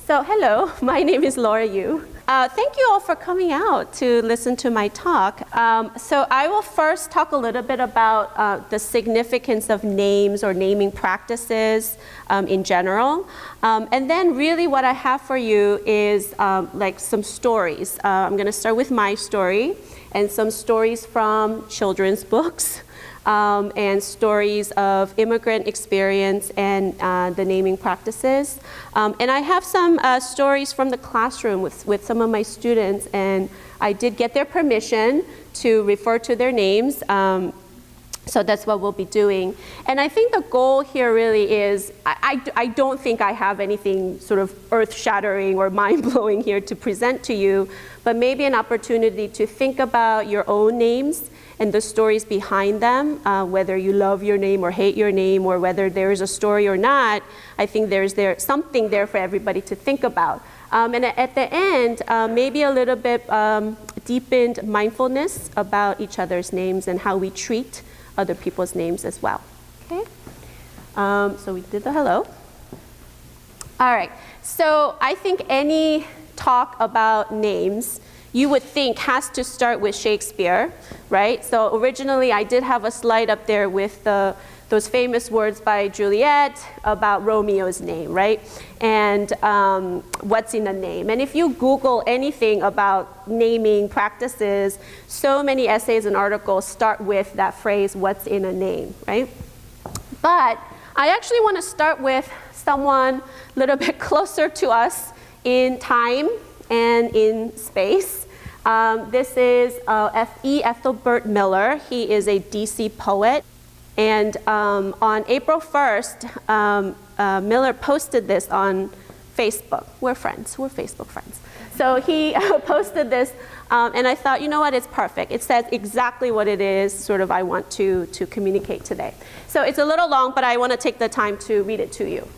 So hello, my name is Laura Yu. Thank you all for coming out to listen to my talk. So I will first talk a little bit about the significance of names or naming practices in general. And then really what I have for you is like some stories. I'm going to start with my story and some stories from children's books. And stories of immigrant experience and the naming practices. And I have some stories from the classroom with some of my students, and I did get their permission to refer to their names. So that's what we'll be doing. And I think the goal here really is, I don't think I have anything sort of earth-shattering or mind-blowing here to present to you, but maybe an opportunity to think about your own names and the stories behind them, whether you love your name or hate your name, or whether there is a story or not. I think there's something there for everybody to think about. And at the end, maybe a little bit deepened mindfulness about each other's names and how we treat other people's names as well. Okay? So we did the hello. All right, so I think any talk about names you would think has to start with Shakespeare, right? So originally I did have a slide up there with those famous words by Juliet about Romeo's name, right? And what's in a name. And if you Google anything about naming practices, so many essays and articles start with that phrase, what's in a name, right? But I actually want to start with someone a little bit closer to us in time and in space. This is E. Ethelbert Miller. He is a DC poet. And on April 1st, Miller posted this on Facebook. We're friends. We're Facebook friends. So he posted this, and I thought, you know what, it's perfect. It says exactly what it is sort of I want to communicate today. So it's a little long, but I want to take the time to read it to you.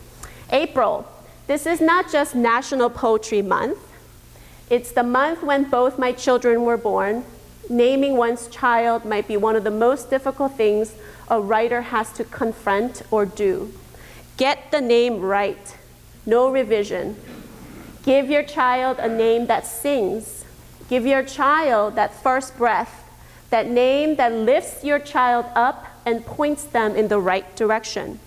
April. This is not just National Poetry Month. It's the month when both my children were born. Naming one's child might be one of the most difficult things a writer has to confront or do. Get the name right. No revision. Give your child a name that sings. Give your child that first breath, that name that lifts your child up and points them in the right direction.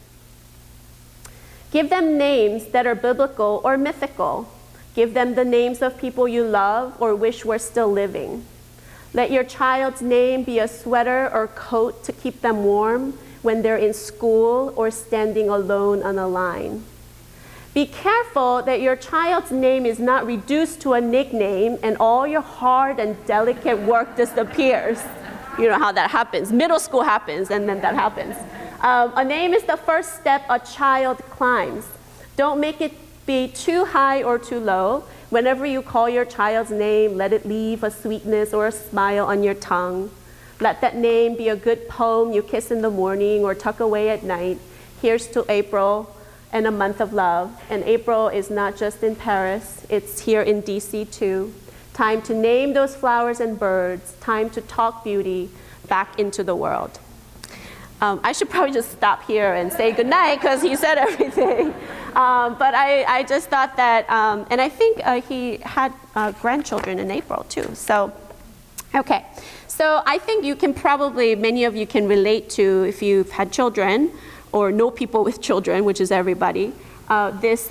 Give them names that are biblical or mythical. Give them the names of people you love or wish were still living. Let your child's name be a sweater or coat to keep them warm when they're in school or standing alone on a line. Be careful that your child's name is not reduced to a nickname and all your hard and delicate work disappears. You know how that happens. Middle school happens, and then that happens. A name is the first step a child climbs. Don't make it be too high or too low. Whenever you call your child's name, let it leave a sweetness or a smile on your tongue. Let that name be a good poem you kiss in the morning or tuck away at night. Here's to April and a month of love. And April is not just in Paris, it's here in DC too. Time to name those flowers and birds. Time to talk beauty back into the world. I should probably just stop here and say goodnight because he said everything. But I just thought that, and I think he had grandchildren in April too. So, okay. So I think you can probably, many of you can relate to, if you've had children or know people with children, which is everybody, this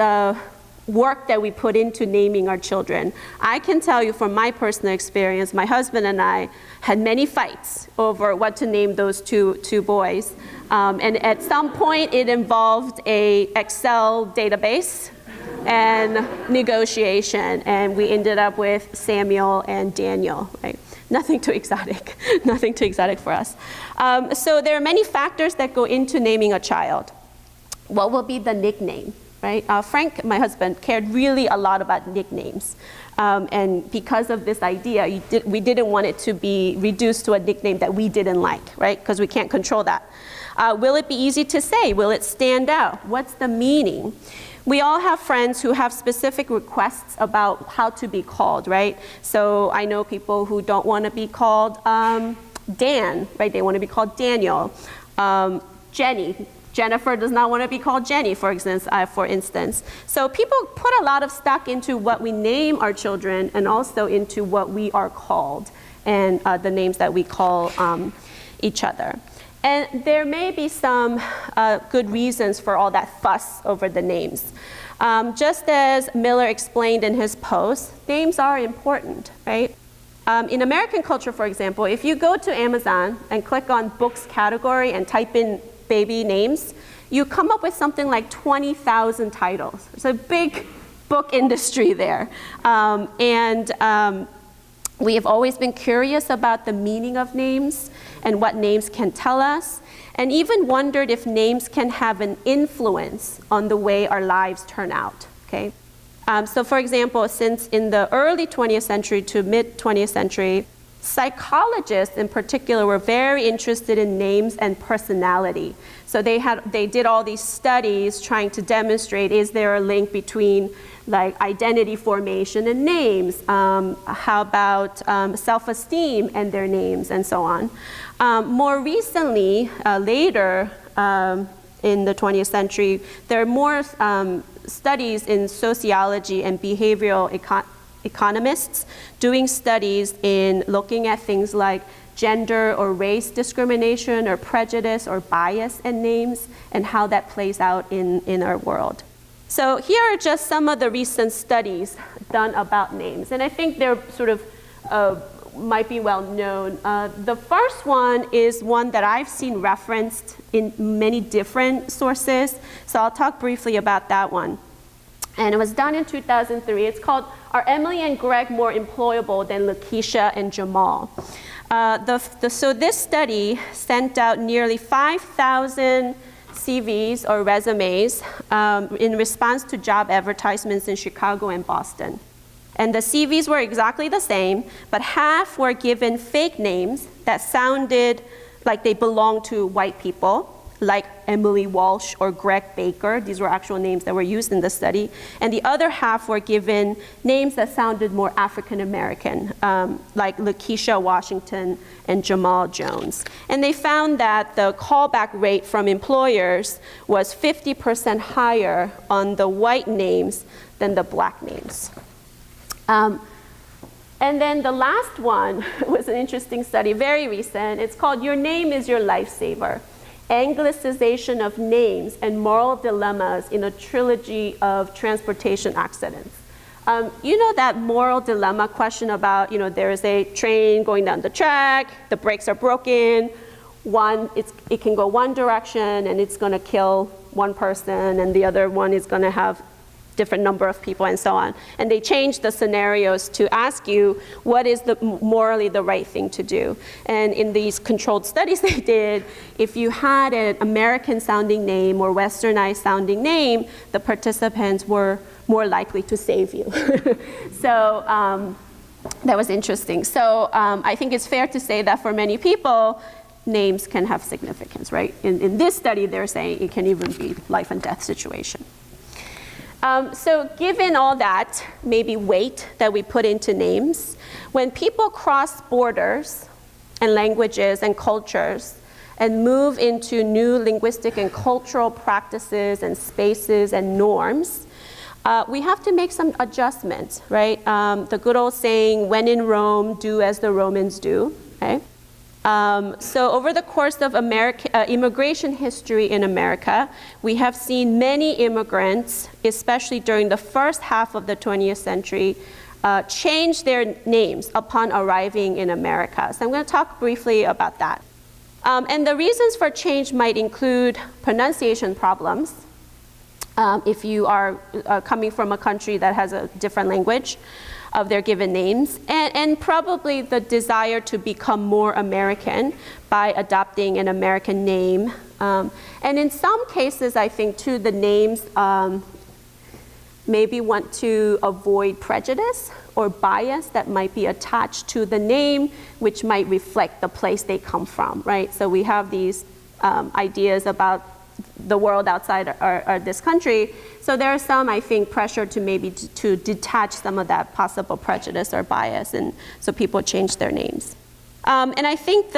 work that we put into naming our children. I can tell you from my personal experience, my husband and I had many fights over what to name those two boys. And at some point it involved a Excel database and negotiation, and we ended up with Samuel and Daniel, right? Nothing too exotic, nothing too exotic for us. So there are many factors that go into naming a child. What will be the nickname? Right? Frank, my husband, cared really a lot about nicknames. And because of this idea, we didn't want it to be reduced to a nickname that we didn't like, right? Because we can't control that. Will it be easy to say? Will it stand out? What's the meaning? We all have friends who have specific requests about how to be called, right? So I know people who don't want to be called Dan, right? They want to be called Daniel. Jenny, Jennifer does not want to be called Jenny, for instance. So people put a lot of stock into what we name our children and also into what we are called and the names that we call each other. And there may be some good reasons for all that fuss over the names. Just as Miller explained in his post, names are important, right? In American culture, for example, if you go to Amazon and click on books category and type in baby names, you come up with something like 20,000 titles. It's a big book industry there. We have always been curious about the meaning of names and what names can tell us, and even wondered if names can have an influence on the way our lives turn out, okay? So for example, since in the early 20th century to mid 20th century, psychologists in particular were very interested in names and personality. So they did all these studies trying to demonstrate, is there a link between like identity formation and names? How about self-esteem and their names and so on? More recently, later in the 20th century, there are more studies in sociology and behavioral economists doing studies in looking at things like gender or race discrimination or prejudice or bias in names and how that plays out in our world. So here are just some of the recent studies done about names, and I think they're sort of might be well known. The first one is one that I've seen referenced in many different sources, so I'll talk briefly about that one. And it was done in 2003. It's called, Are Emily and Greg More Employable Than Lakeisha and Jamal? So this study sent out nearly 5,000 CVs or resumes in response to job advertisements in Chicago and Boston. And the CVs were exactly the same, but half were given fake names that sounded like they belonged to white people, like Emily Walsh or Greg Baker. These were actual names that were used in the study. And the other half were given names that sounded more African American, like Lakeisha Washington and Jamal Jones. And they found that the callback rate from employers was 50% higher on the white names than the black names. And then the last one was an interesting study, very recent. It's called Your Name is Your Lifesaver: Anglicization of Names and Moral Dilemmas in a Trilogy of Transportation Accidents. You know that moral dilemma question about, there is a train going down the track, the brakes are broken, it can go one direction and it's gonna kill one person, and the other one is gonna have different number of people and so on. And they changed the scenarios to ask you what is morally the right thing to do. And in these controlled studies they did, if you had an American sounding name or Westernized sounding name, the participants were more likely to save you. So that was interesting. So I think it's fair to say that for many people, names can have significance, right? In this study, they're saying it can even be life and death situation. So given all that, maybe weight that we put into names, when people cross borders and languages and cultures and move into new linguistic and cultural practices and spaces and norms, we have to make some adjustments, right? The good old saying, when in Rome, do as the Romans do, right? So over the course of immigration history in America, we have seen many immigrants, especially during the first half of the 20th century, change their names upon arriving in America. So I'm going to talk briefly about that. And the reasons for change might include pronunciation problems, if you are coming from a country that has a different language of their given names, and probably the desire to become more American by adopting an American name. And in some cases, I think too, the names maybe want to avoid prejudice or bias that might be attached to the name, which might reflect the place they come from, right? So we have these ideas about the world outside this country. So there is some, I think, pressure to maybe to detach some of that possible prejudice or bias, and so people change their names. And I think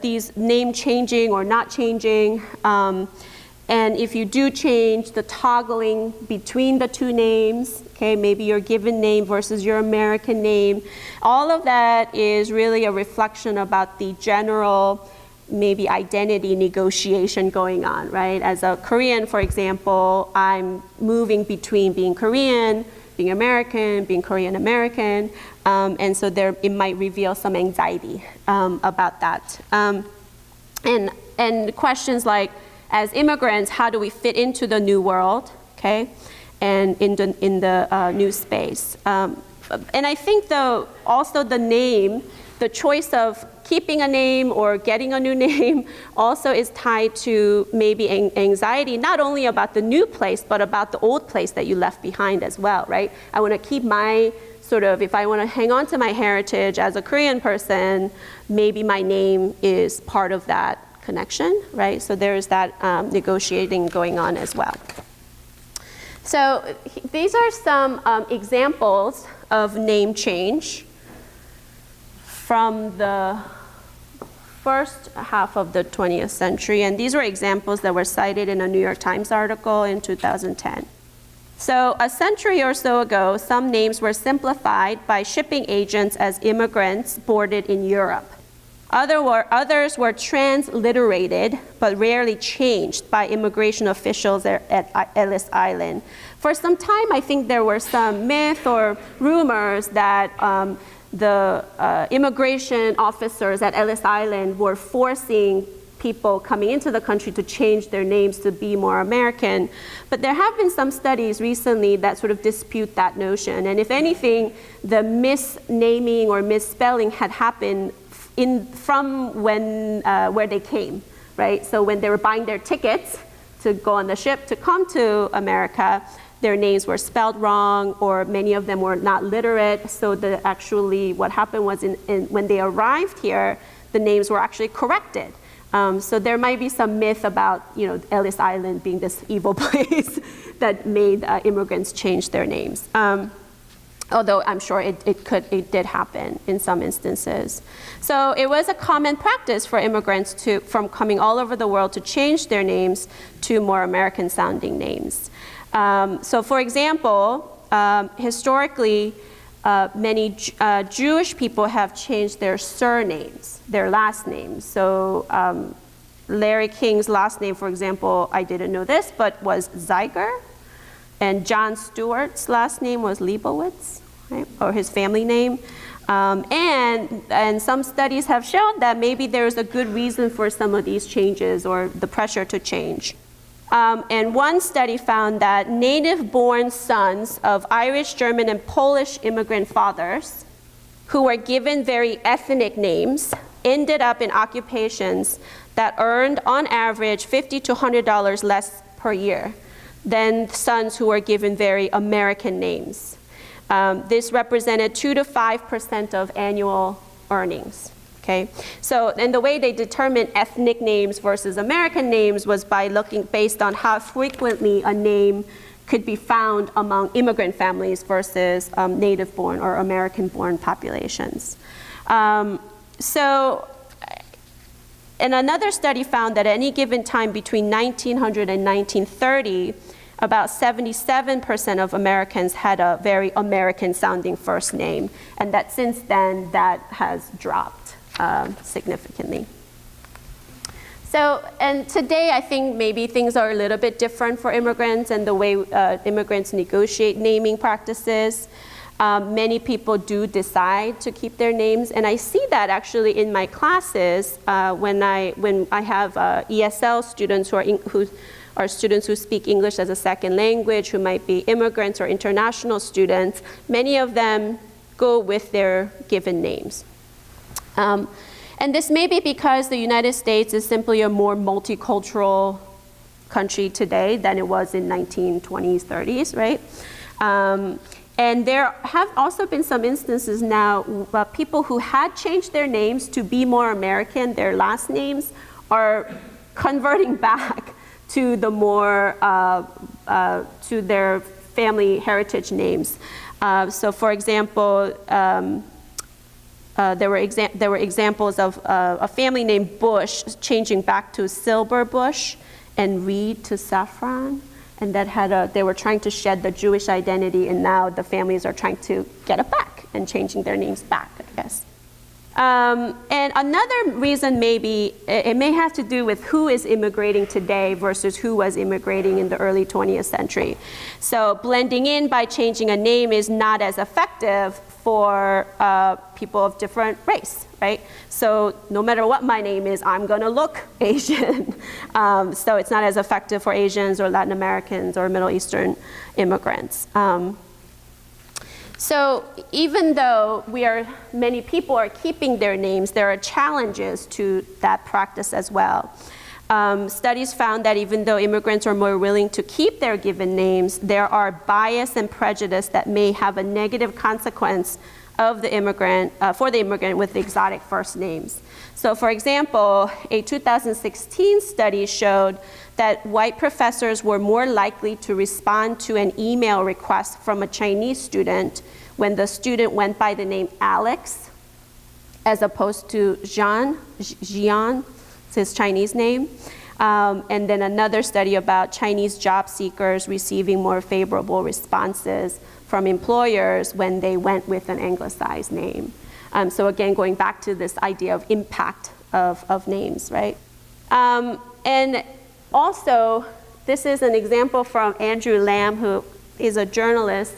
these name changing or not changing, and if you do change, the toggling between the two names, okay, maybe your given name versus your American name, all of that is really a reflection about the general maybe identity negotiation going on, right? As a Korean, for example, I'm moving between being Korean, being American, being Korean American, and so it might reveal some anxiety about that. And questions like, as immigrants, how do we fit into the new world, okay, and in the new space? And I think also the name, the choice of keeping a name or getting a new name also is tied to maybe anxiety, not only about the new place, but about the old place that you left behind as well, right? I want to keep my if I want to hang on to my heritage as a Korean person, maybe my name is part of that connection, right? So there's that negotiating going on as well. So these are some examples of name change from the first half of the 20th century, and these were examples that were cited in a New York Times article in 2010. So a century or so ago, some names were simplified by shipping agents as immigrants boarded in Europe. Others were transliterated, but rarely changed by immigration officials at Ellis Island. For some time, I think there were some myth or rumors that the immigration officers at Ellis Island were forcing people coming into the country to change their names to be more American. But there have been some studies recently that sort of dispute that notion. And if anything, the misnaming or misspelling had happened from where they came, right? So when they were buying their tickets to go on the ship to come to America, their names were spelled wrong, or many of them were not literate. So what happened was when they arrived here, the names were actually corrected. So there might be some myth about Ellis Island being this evil place that made immigrants change their names. Although I'm sure it did happen in some instances. So it was a common practice for immigrants from coming all over the world to change their names to more American sounding names. So for example, historically, many Jewish people have changed their surnames, their last names. So Larry King's last name, for example, I didn't know this, but was Zeiger. And John Stewart's last name was Leibowitz, right? Or his family name. And some studies have shown that maybe there's a good reason for some of these changes or the pressure to change. And one study found that native-born sons of Irish, German, and Polish immigrant fathers who were given very ethnic names ended up in occupations that earned, on average, $50 to $100 less per year than sons who were given very American names. This represented 2 to 5% of annual earnings. Okay, so and the way they determined ethnic names versus American names was by looking based on how frequently a name could be found among immigrant families versus native-born or American-born populations. And another study found that at any given time between 1900 and 1930, about 77% of Americans had a very American-sounding first name, and that since then that has dropped significantly. So, and today I think maybe things are a little bit different for immigrants and the way immigrants negotiate naming practices. Many people do decide to keep their names, and I see that actually in my classes when I have ESL students who are students who speak English as a second language, who might be immigrants or international students. Many of them go with their given names. And this may be because the United States is simply a more multicultural country today than it was in 1920s, 30s, right? And there have also been some instances now people who had changed their names to be more American, their last names, are converting back to the more, to their family heritage names. So for example, there were examples of a family named Bush changing back to Silber Bush and Reed to Saffron, and they were trying to shed the Jewish identity, and now the families are trying to get it back and changing their names back, I guess. And another reason maybe, it may have to do with who is immigrating today versus who was immigrating in the early 20th century. So blending in by changing a name is not as effective for people of different race, right? So no matter what my name is, I'm gonna look Asian. So it's not as effective for Asians or Latin Americans or Middle Eastern immigrants. So even though many people are keeping their names, there are challenges to that practice as well. Studies found that even though immigrants are more willing to keep their given names, there are bias and prejudice that may have a negative consequence of the immigrant, for the immigrant with exotic first names. So for example, a 2016 study showed that white professors were more likely to respond to an email request from a Chinese student when the student went by the name Alex, as opposed to Jian, it's his Chinese name. And then another study about Chinese job seekers receiving more favorable responses from employers when they went with an anglicized name. So again, going back to this idea of impact of names, right? And also, this is an example from Andrew Lamb, who is a journalist,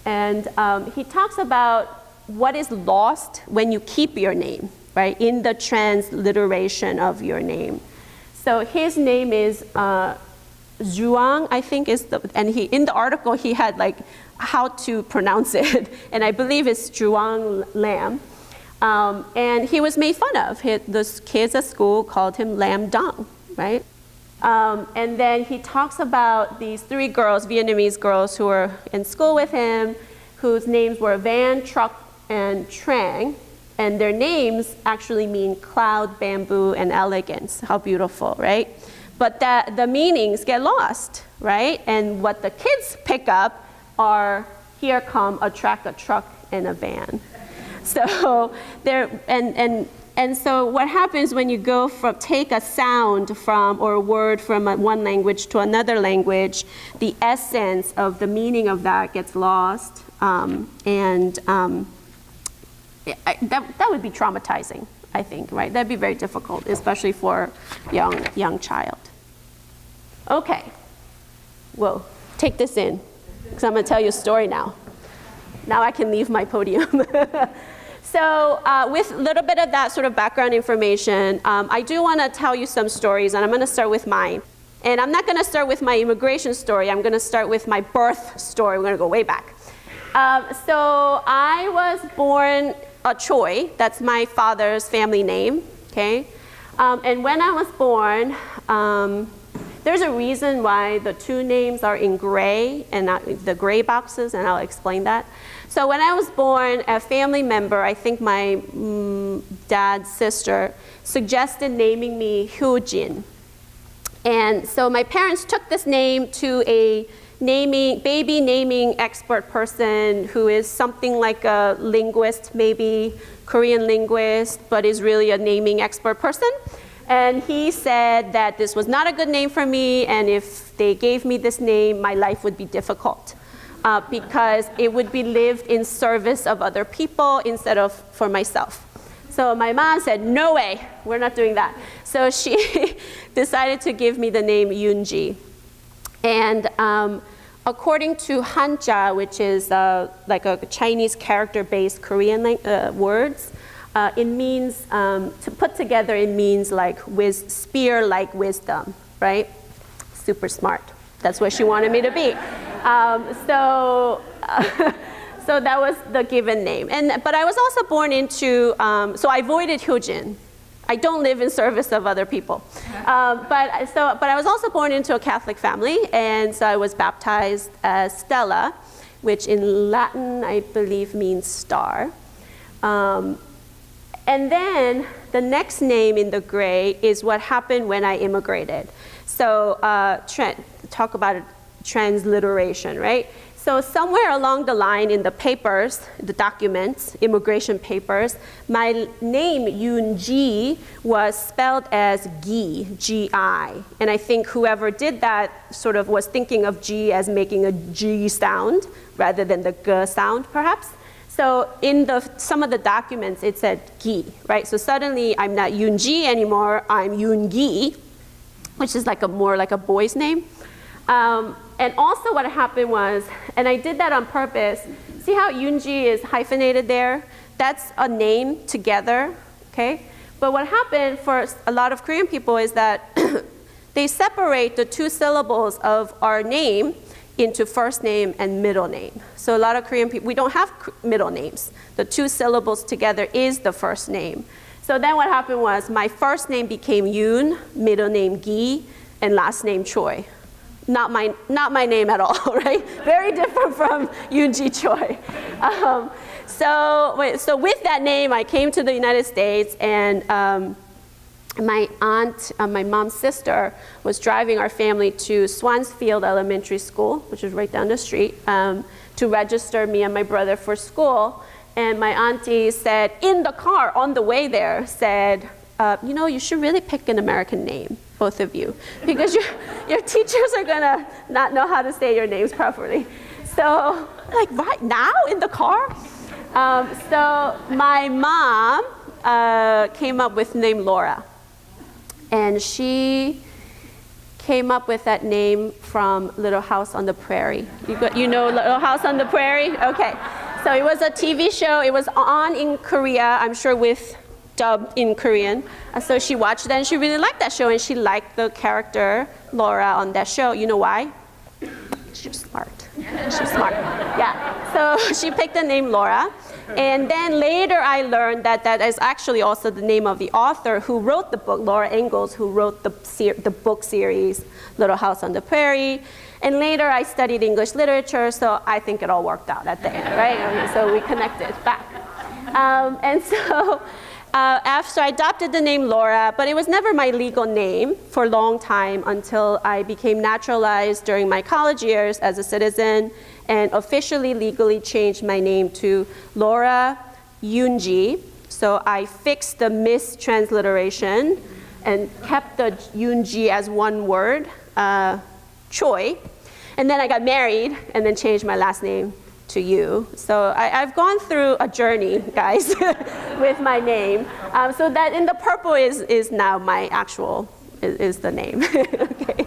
and he talks about what is lost when you keep your name, right, in the transliteration of your name. So his name is Zhuang, I think and in the article he had like how to pronounce it, and I believe it's Zhuang Lam. And he was made fun of. The kids at school called him Lam Dong, right? And then he talks about these 3 girls, Vietnamese girls, who were in school with him, whose names were Van, Truc, and Trang. And their names actually mean cloud, bamboo, and elegance. How beautiful, right? But the meanings get lost, right? And what the kids pick up are, here come a track, a truck, and a van. So and so what happens when you go take a sound from or a word from one language to another language, the essence of the meaning of that gets lost, that would be traumatizing, I think, right? That'd be very difficult, especially for young child. Okay, well, take this in, because I'm gonna tell you a story now. Now I can leave my podium. So with a little bit of that sort of background information, I do want to tell you some stories, and I'm going to start with mine. And I'm not going to start with my immigration story. I'm going to start with my birth story. We're going to go way back. So I was born Choi. That's my father's family name. Okay. And when I was born, there's a reason why the 2 names are in gray and the gray boxes, and I'll explain that. So when I was born, a family member, I think my dad's sister, suggested naming me Hyojin. And so my parents took this name to a baby naming expert person who is something like a linguist, maybe Korean linguist, but is really a naming expert person. And he said that this was not a good name for me, and if they gave me this name, my life would be difficult. Because it would be lived in service of other people instead of for myself. So my mom said, no way, we're not doing that. So she decided to give me the name Yoonji. And according to Hanja, which is like a Chinese character-based Korean words, it means, to put together, it means like spear-like wisdom, right? Super smart. That's what she wanted me to be. So that was the given name. But I was also born into, so I avoided Hyojin. I don't live in service of other people. But I was also born into a Catholic family, and so I was baptized as Stella, which in Latin I believe means star. And then the next name in the gray is what happened when I immigrated. So talk about transliteration, right? So somewhere along the line in the papers, the documents, immigration papers, my name Yoon-ji was spelled as Gi, G-I. And I think whoever did that sort of was thinking of G as making a G sound rather than the G sound, perhaps. So in some of the documents, it said Gi, right? So suddenly I'm not Yoon-ji anymore, I'm Yoon-gi, which is more like a boy's name. And also what happened was, and I did that on purpose, see how Yoon-ji is hyphenated there? That's a name together, okay? But what happened for a lot of Korean people is that they separate the two syllables of our name into first name and middle name. So a lot of Korean people, we don't have middle names. The two syllables together is the first name. So then what happened was my first name became Yoon, middle name Gi, and last name Choi. Not my name at all, right? Very different from Yoon-ji Choi. So with that name, I came to the United States, and my aunt, my mom's sister, was driving our family to Swansfield Elementary School, which is right down the street, to register me and my brother for school. And my auntie said, in the car on the way there, said, you should really pick an American name, both of you, because your teachers are gonna not know how to say your names properly. So, right now in the car? So my mom came up with the name Laura. And she came up with that name from Little House on the Prairie. You know Little House on the Prairie? Okay. So it was a TV show. It was on in Korea, I'm sure with dubbed in Korean. So she watched that and she really liked that show, and she liked the character Laura on that show. You know why? She's smart. She's smart. Yeah. So she picked the name Laura. And then later I learned that that is actually also the name of the author who wrote the book, Laura Ingalls, who wrote the book series Little House on the Prairie. And later I studied English literature, so I think it all worked out at the end, right? So we connected back. And so after I adopted the name Laura, but it was never my legal name for a long time until I became naturalized during my college years as a citizen and officially legally changed my name to Laura Yoon-ji. So I fixed the mistransliteration and kept the Yoon-ji as one word, Choi. And then I got married and then changed my last name to you. So I've gone through a journey, guys, with my name. So that in the purple is now my actual, is the name. Okay.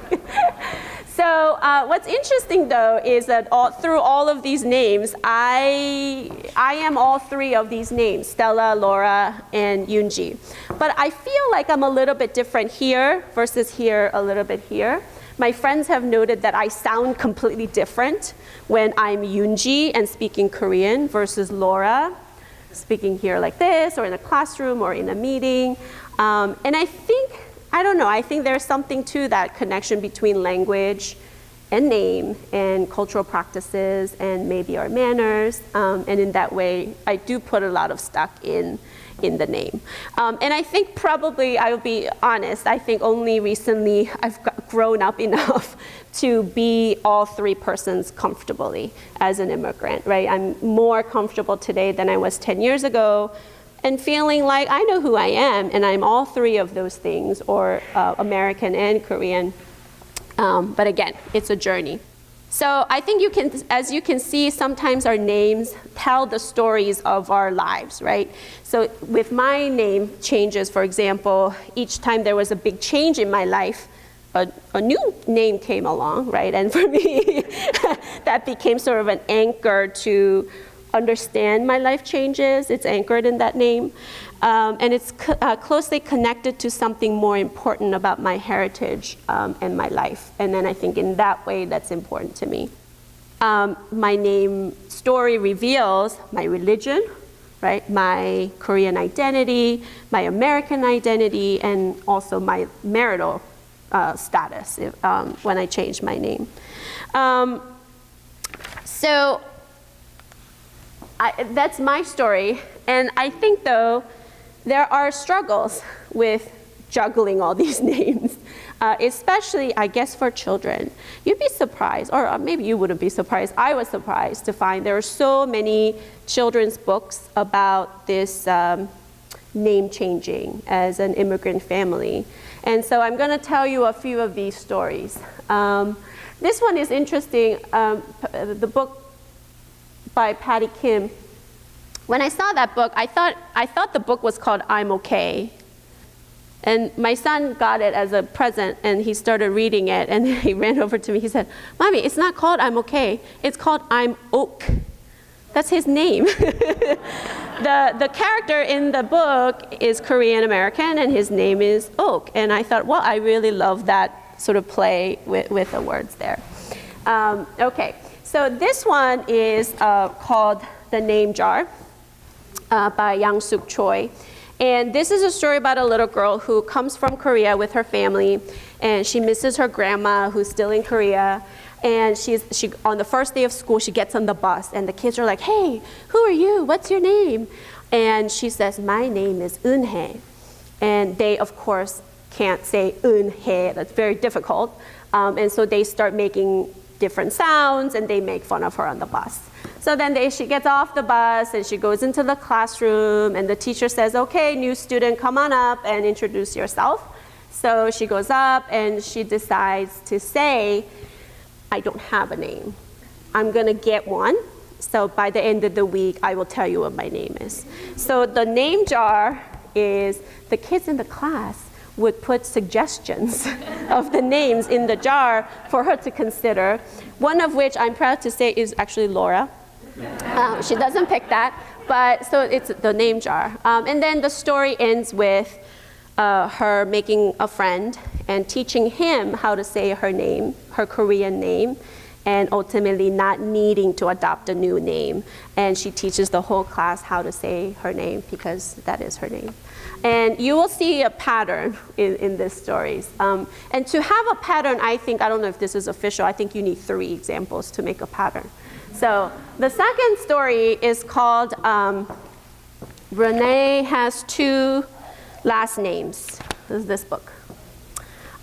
So what's interesting though is that through all of these names, I am all three of these names, Stella, Laura, and Yoon-ji. But I feel like I'm a little bit different here versus here, a little bit here. My friends have noted that I sound completely different when I'm Yoon-ji and speaking Korean versus Laura, speaking here like this, or in a classroom, or in a meeting. And I don't know, I think there's something to that connection between language and name and cultural practices and maybe our manners. And in that way, I do put a lot of stock in the name. And I think probably, I will be honest, I think only recently I've grown up enough to be all three persons comfortably as an immigrant, right? I'm more comfortable today than I was 10 years ago, and feeling like I know who I am, and I'm all three of those things, or American and Korean. But again, it's a journey. So I think as you can see, sometimes our names tell the stories of our lives, right? So with my name changes, for example, each time there was a big change in my life, a new name came along, right? And for me, that became sort of an anchor to understand my life changes. It's anchored in that name. And it's closely connected to something more important about my heritage and my life. And then I think in that way, that's important to me. My name story reveals my religion, right? My Korean identity, my American identity, and also my marital status when I changed my name. So that's my story. And I think, though, there are struggles with juggling all these names, especially, I guess, for children. You'd be surprised, or maybe you wouldn't be surprised. I was surprised to find there are so many children's books about this name changing as an immigrant family. And so I'm going to tell you a few of these stories. This one is interesting, the book by Patty Kim. When I saw that book, I thought the book was called I'm Okay. And my son got it as a present, and he started reading it, and he ran over to me. He said, "Mommy, it's not called I'm Okay. It's called I'm Oak." That's his name. The character in the book is Korean American, and his name is Oak. And I thought, well, I really love that sort of play with the words there. Okay, so this one is called The Name Jar by Yang Suk Choi. And this is a story about a little girl who comes from Korea with her family, and she misses her grandma who's still in Korea. And she on the first day of school, she gets on the bus, and the kids are like, "Hey, who are you? What's your name?" And she says, "My name is Eunhae." And they, of course, can't say Eunhae. That's very difficult. And so they start making different sounds, and they make fun of her on the bus. So then she gets off the bus, and she goes into the classroom, and the teacher says, "Okay, new student, come on up and introduce yourself." So she goes up, and she decides to say, "I don't have a name. I'm going to get one. So by the end of the week, I will tell you what my name is." So the name jar is the kids in the class would put suggestions of the names in the jar for her to consider, one of which I'm proud to say is actually Laura. She doesn't pick that, but so it's the name jar. And then the story ends with her making a friend and teaching him how to say her name, her Korean name, and ultimately not needing to adopt a new name. And she teaches the whole class how to say her name because that is her name. And you will see a pattern in these stories. And to have a pattern, I don't know if this is official, I think you need 3 examples to make a pattern. So the second story is called Renee Has 2 Last Names. This is this book.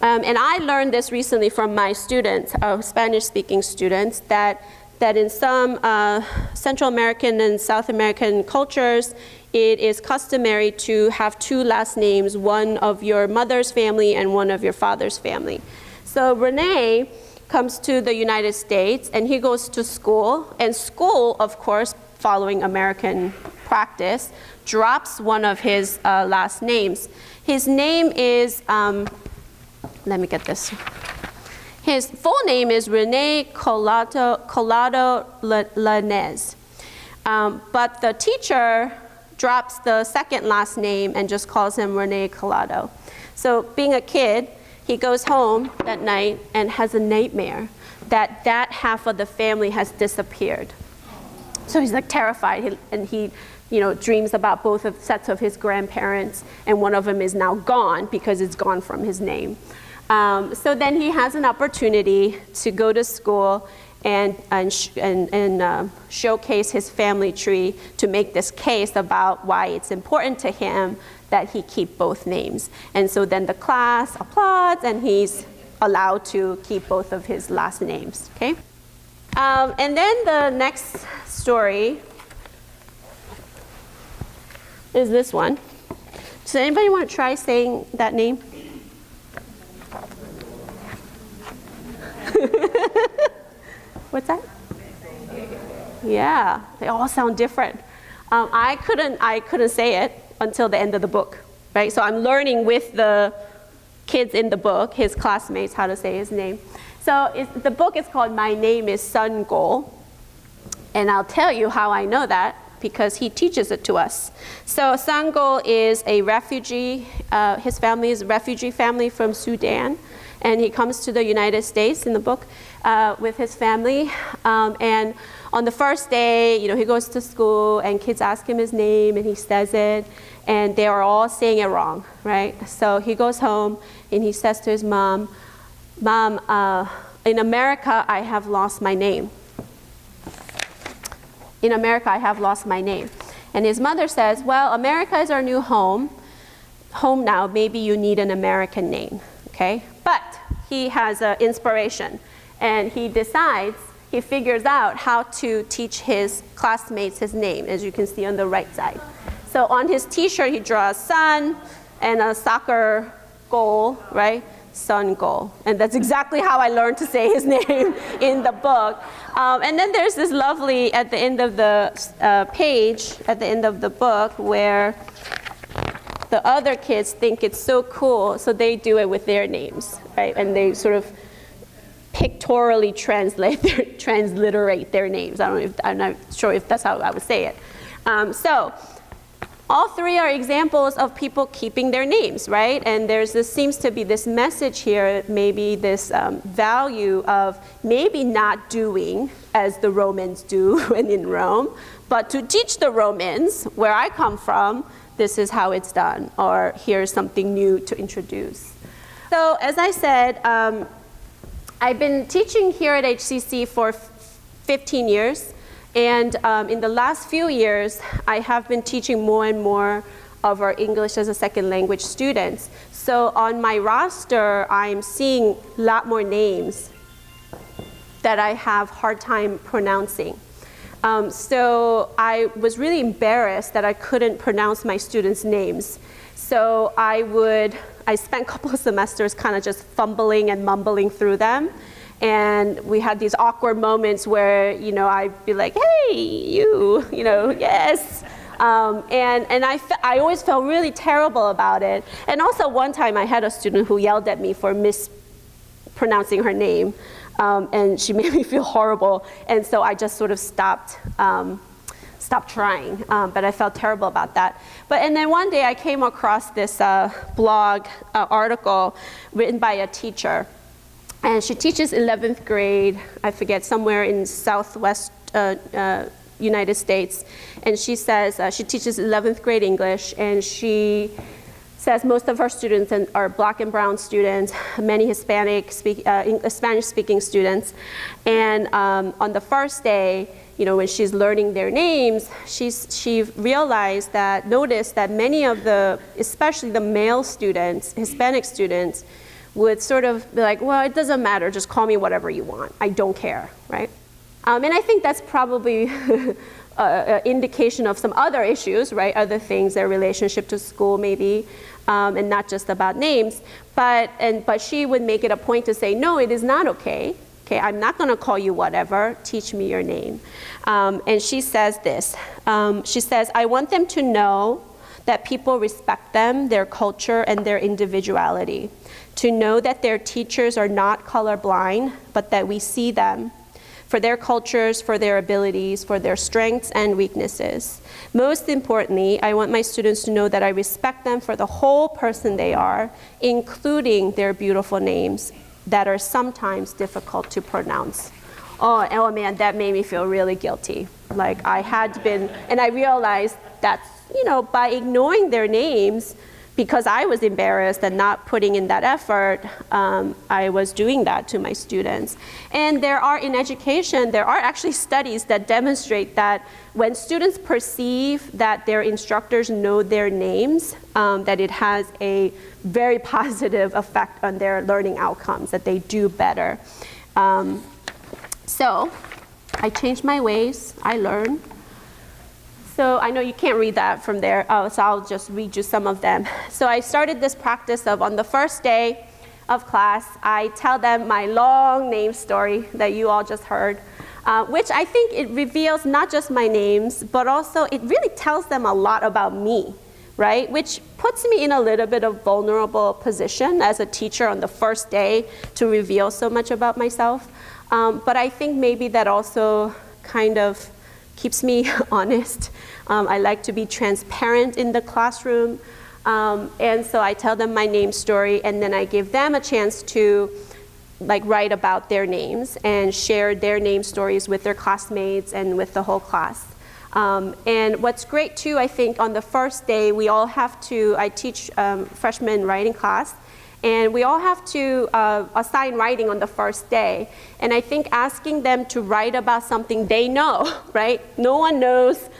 And I learned this recently from my students, Spanish-speaking students, that in some Central American and South American cultures, it is customary to have 2 last names, one of your mother's family and one of your father's family. So Renee comes to the United States, and he goes to school, and school, of course, following American practice, drops one of his last names. His name is, let me get this. His full name is Rene Collado Lanez. But the teacher drops the second last name and just calls him Rene Collado. So being a kid, he goes home that night and has a nightmare that half of the family has disappeared. So he's like terrified, and he dreams about both of sets of his grandparents, and one of them is now gone because it's gone from his name. So then he has an opportunity to go to school and showcase his family tree to make this case about why it's important to him that he keep both names. And so then the class applauds, and he's allowed to keep both of his last names, okay? And then the next story is this one. Does anybody want to try saying that name? What's that? Yeah, they all sound different. I couldn't say it until the end of the book, right? So I'm learning with the kids in the book, his classmates, how to say his name. So the book is called My Name is Sun Go, and I'll tell you how I know that because he teaches it to us. So Sun Go is a refugee. His family is a refugee family from Sudan, and he comes to the United States in the book with his family. And on the first day, he goes to school, and kids ask him his name, and he says it, and they are all saying it wrong, right? So he goes home, and he says to his mom, "Mom, in America, I have lost my name. In America, I have lost my name." And his mother says, "Well, America is our new home. home now, maybe you need an American name, okay? But he has an inspiration, and he figures out how to teach his classmates his name, as you can see on the right side. So on his t-shirt, he draws sun and a soccer goal, right? Sun goal. And that's exactly how I learned to say his name in the book. And then there's this lovely, at the end of the page, at the end of the book, where the other kids think it's so cool, so they do it with their names, right? And they sort of pictorially transliterate their names. I'm not sure if that's how I would say it. So all three are examples of people keeping their names, right? And seems to be this message here, maybe this value of maybe not doing as the Romans do when in Rome, but to teach the Romans, where I come from, this is how it's done, or here's something new to introduce. So as I said, I've been teaching here at HCC for 15 years. And in the last few years, I have been teaching more and more of our English as a second language students. So on my roster, I'm seeing a lot more names that I have hard time pronouncing. So I was really embarrassed that I couldn't pronounce my students' names. So I spent a couple of semesters kind of just fumbling and mumbling through them. And we had these awkward moments where, I'd be like, hey, you, yes. And I always felt really terrible about it. And also one time I had a student who yelled at me for mispronouncing her name. And she made me feel horrible. And so I just sort of stopped trying. But I felt terrible about that. And then one day I came across this blog article written by a teacher. And she teaches 11th grade, I forget, somewhere in Southwest United States. And she says she teaches 11th grade English, and she says most of her students are Black and brown students, many Spanish-speaking students. And on the first day, when she's learning their names, she noticed that many of especially the male students, Hispanic students, would sort of be like, well, it doesn't matter, just call me whatever you want. I don't care, right? And I think that's probably an indication of some other issues, right? Other things, their relationship to school maybe, and not just about names. But she would make it a point to say, no, it is not okay. Okay, I'm not gonna call you whatever, teach me your name. And she says this, she says, I want them to know that people respect them, their culture, and their individuality. To know that their teachers are not colorblind, but that we see them for their cultures, for their abilities, for their strengths and weaknesses. Most importantly, I want my students to know that I respect them for the whole person they are, including their beautiful names that are sometimes difficult to pronounce. Oh man, that made me feel really guilty. Like I had been, and I realized that's, by ignoring their names, because I was embarrassed and not putting in that effort, I was doing that to my students. And in education, there are actually studies that demonstrate that when students perceive that their instructors know their names, that it has a very positive effect on their learning outcomes, that they do better. So I changed my ways, I learned. So I know you can't read that from there, so I'll just read you some of them. So I started this practice of, on the first day of class, I tell them my long name story that you all just heard, which I think it reveals not just my names, but also it really tells them a lot about me, right? Which puts me in a little bit of vulnerable position as a teacher on the first day to reveal so much about myself. But I think maybe that also kind of keeps me honest. I like to be transparent in the classroom. And so I tell them my name story, and then I give them a chance to write about their names and share their name stories with their classmates and with the whole class. And what's great too, I think on the first day, I teach freshman writing class, and we all have to assign writing on the first day. And I think asking them to write about something they know, right? No one knows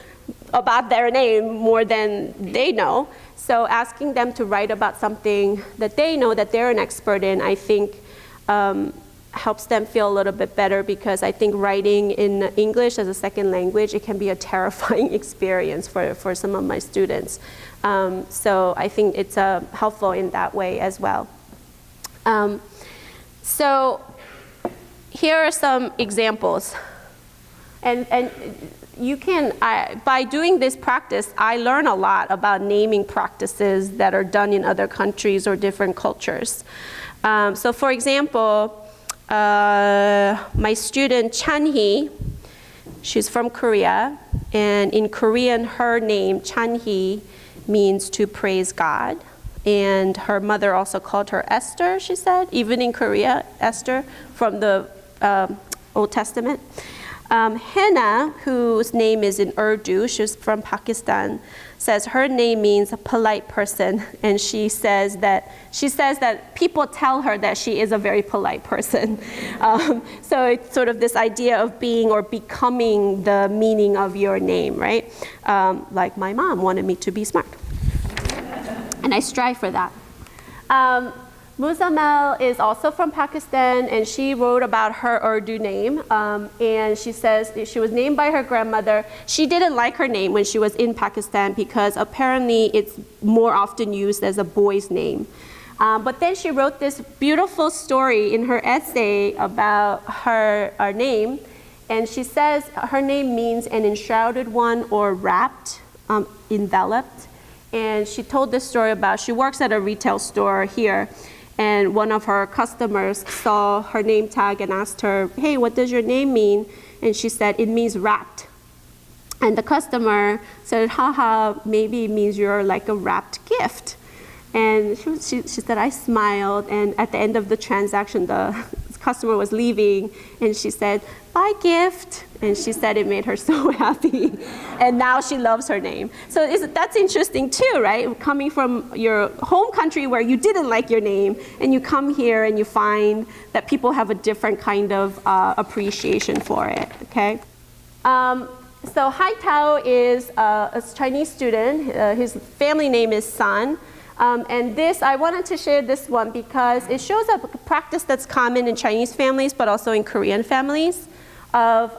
about their name more than they know. So asking them to write about something that they know that they're an expert in, I think helps them feel a little bit better, because I think writing in English as a second language, it can be a terrifying experience for some of my students. So I think it's helpful in that way as well. So here are some examples. And you can, by doing this practice, I learn a lot about naming practices that are done in other countries or different cultures. So for example, my student Chanhee, she's from Korea, and in Korean her name, Chanhee, means to praise God. And her mother also called her Esther, she said, even in Korea, Esther, from the Old Testament. Hannah, whose name is in Urdu, she's from Pakistan, says her name means a polite person, and she says that people tell her that she is a very polite person. So it's sort of this idea of being or becoming the meaning of your name, right? Like my mom wanted me to be smart, and I strive for that. Muzammel is also from Pakistan, and she wrote about her Urdu name, and she says she was named by her grandmother. She didn't like her name when she was in Pakistan because apparently it's more often used as a boy's name. But then she wrote this beautiful story in her essay about her name, and she says her name means an enshrouded one or wrapped, enveloped. And she told this story about, she works at a retail store here, and one of her customers saw her name tag and asked her, hey, what does your name mean? And she said, it means wrapped. And the customer said, haha, maybe it means you're like a wrapped gift. And she said, I smiled, and at the end of the transaction, the customer was leaving, and she said, bye, gift. And she said it made her so happy. And now she loves her name. So that's interesting too, right? Coming from your home country where you didn't like your name, and you come here and you find that people have a different kind of appreciation for it, okay? So Hai Tao is a Chinese student. His family name is San. And this, I wanted to share this one because it shows a practice that's common in Chinese families, but also in Korean families, of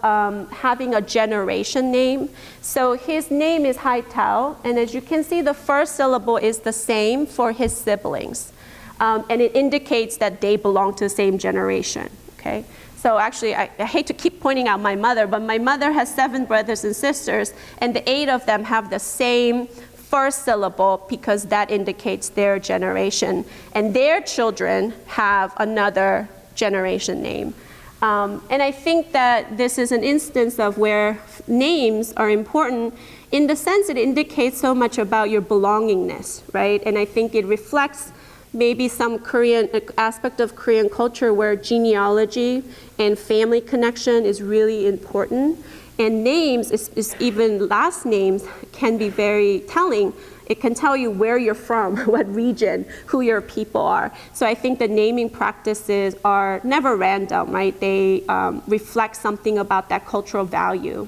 having a generation name. So his name is Hai Tao, and as you can see, the first syllable is the same for his siblings. And it indicates that they belong to the same generation, okay? So actually, I hate to keep pointing out my mother, but my mother has 7 brothers and sisters, and the 8 of them have the same first syllable because that indicates their generation. And their children have another generation name. And I think that this is an instance of where names are important in the sense it indicates so much about your belongingness, right? And I think it reflects maybe some Korean aspect of Korean culture where genealogy and family connection is really important. And names, is even last names, can be very telling. It can tell you where you're from, what region, who your people are. So I think the naming practices are never random, right? They reflect something about that cultural value.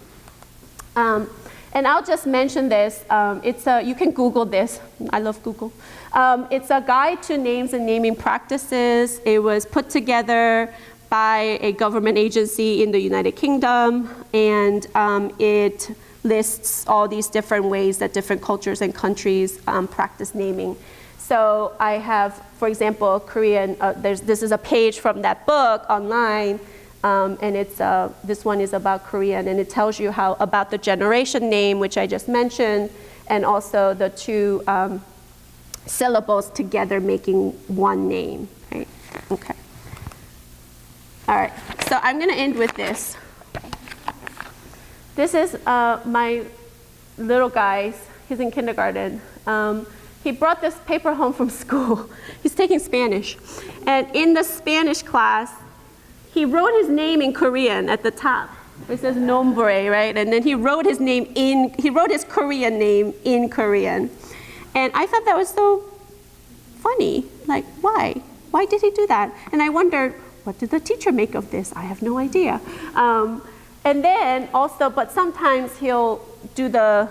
And I'll just mention this. You can Google this. I love Google. It's a guide to names and naming practices. It was put together by a government agency in the United Kingdom, and it lists all these different ways that different cultures and countries practice naming. So I have, for example, Korean, this is a page from that book online, and this one is about Korean, and it tells you about the generation name, which I just mentioned, and also the 2 syllables together making one name, right? Okay. All right, so I'm gonna end with this. This is my little guy. He's in kindergarten. He brought this paper home from school. He's taking Spanish. And in the Spanish class, he wrote his name in Korean at the top. It says nombre, right? And then he wrote his Korean name in Korean. And I thought that was so funny. Like, why? Why did he do that? And I wondered, what did the teacher make of this? I have no idea. And then also, but sometimes he'll do the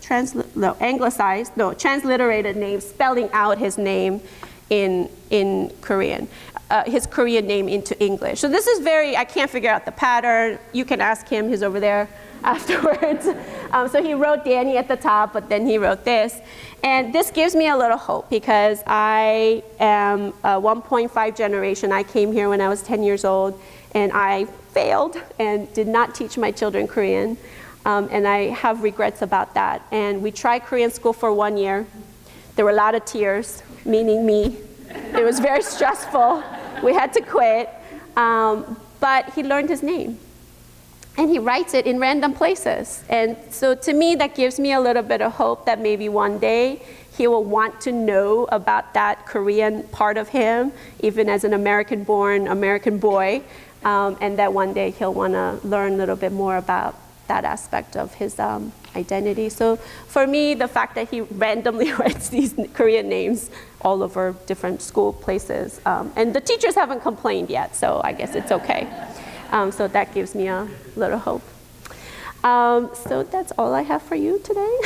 transliterated name, spelling out his name in Korean, his Korean name into English. So this is I can't figure out the pattern. You can ask him, he's over there afterwards. So he wrote Danny at the top, but then he wrote this. And this gives me a little hope because I am a 1.5 generation. I came here when I was 10 years old, and I failed and did not teach my children Korean. And I have regrets about that. And we tried Korean school for 1 year. There were a lot of tears, meaning me. It was very stressful. We had to quit. But he learned his name. And he writes it in random places. And so to me, that gives me a little bit of hope that maybe one day he will want to know about that Korean part of him, even as an American-born American boy, and that one day he'll want to learn a little bit more about that aspect of his identity. So for me, the fact that he randomly writes these Korean names all over different school places, and the teachers haven't complained yet, so I guess it's okay. So that gives me a little hope. So that's all I have for you today.